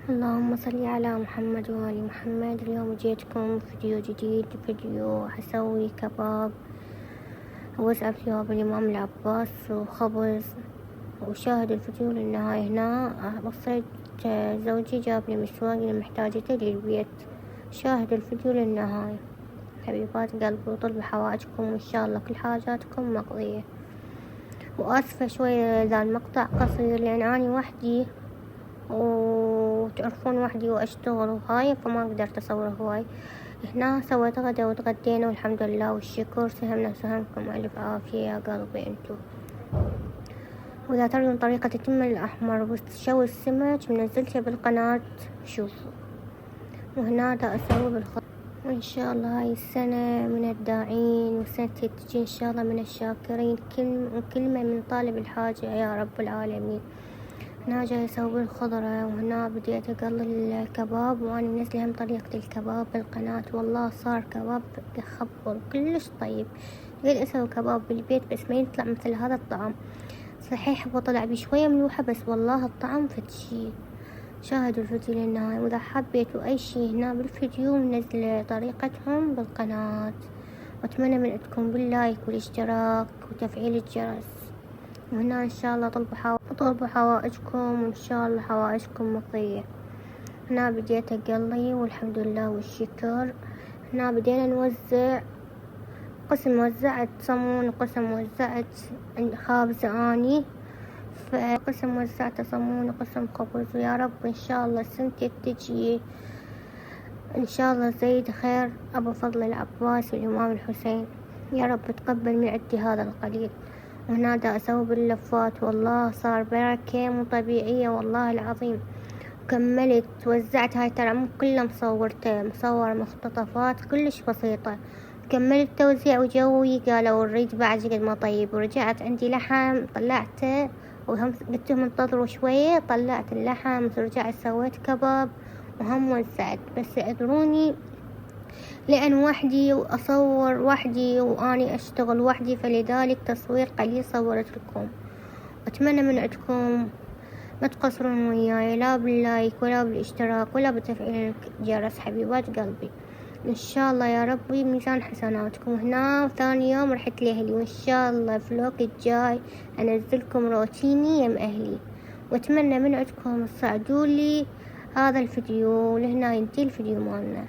اللهم صل على محمد وآل محمد. اليوم جيتكم فيديو جديد، فيديو حسوي كباب ووسع ثياب الإمام العباس وخبز. وشاهد الفيديو للنهاية. هنا وصيت زوجي جابلي مسواق اللي محتاجته للبيت. شاهد الفيديو للنهاية حبيبات قلبي، وطلب حوائجكم وإن شاء الله كل حاجاتكم مقضية. وآسفة شوية إذا المقطع قصير لأن أني وحدي وتعرفون وحدي وأشتغل وهاي، فما قدرت أصور هواي. هنا سويت غدا وتغدينا والحمد لله والشكر. سهمنا وسهمكم ألف عافية يا قلبي انتو. وإذا تريدون طريقة التمر الأحمر وشوي السمك منزلته بالقناة شوفوا. وهنا دا أسوي بالخضر. وإن شاء الله هاي السنة من الداعين والسنة تجي إن شاء الله من الشاكرين. كلمة من طالب الحاجة يا رب العالمين. هنا جاي أسوي الخضرة، وهنا بديت أقلل الكباب وأنا منزلة هم طريقة الكباب بالقناة. والله صار كباب يخبل كلش طيب. قلت أسوي كباب بالبيت بس ما يطلع مثل هذا الطعم. صحيح هو طلع بشوية ملوحة بس والله الطعم فتشي. شاهدوا الفيديو للنهاية، وإذا حبيتوا أي شي هنا بالفيديو منزلة طريقتهم بالقناة. وأتمنى من عندكم باللايك والاشتراك وتفعيل الجرس. وهنا إن شاء الله طلبوا حوائجكم وإن شاء الله حوائجكم مقضية. هنا بديت أقلي والحمد لله والشكر. هنا بدينا نوزع، قسم وزعت صمون وقسم وزعت خابزة أني، فقسم وزعت صمون وقسم خبز. ويا رب إن شاء الله السنة تجي إن شاء الله زيد خير أبو فضل العباس والإمام الحسين. يا رب تقبل من عندي هذا القليل. وهنا دا أسوي باللفات والله صار بركة مو طبيعية والله العظيم. وكملت وزعت هاي ترى مو كله مصور مقتطفات كلش بسيطة. كملت توزيع وجوي قالوا نريد بعد قد ما طيب. ورجعت عندي لحم طلعته وهم قلتهم انتظروا شوية، طلعت اللحم ورجعت سويت كباب وهم وزعت. بس اعذروني لأن وحدي وأصور وحدي وأني أشتغل وحدي، فلذلك تصوير قليل صورت لكم. أتمنى من عندكم ما تقصرون وياي لا باللايك ولا بالاشتراك ولا بتفعيل الجرس حبيبات قلبي. إن شاء الله يا ربي ميزان حسناتكم. هنا ثاني يوم رحت لأهلي، وإن شاء الله فلوق الجاي أنزلكم روتيني يم أهلي. وأتمنى من عندكم تساعدولي هذا الفيديو. لهنا ينتهي الفيديو مالنا.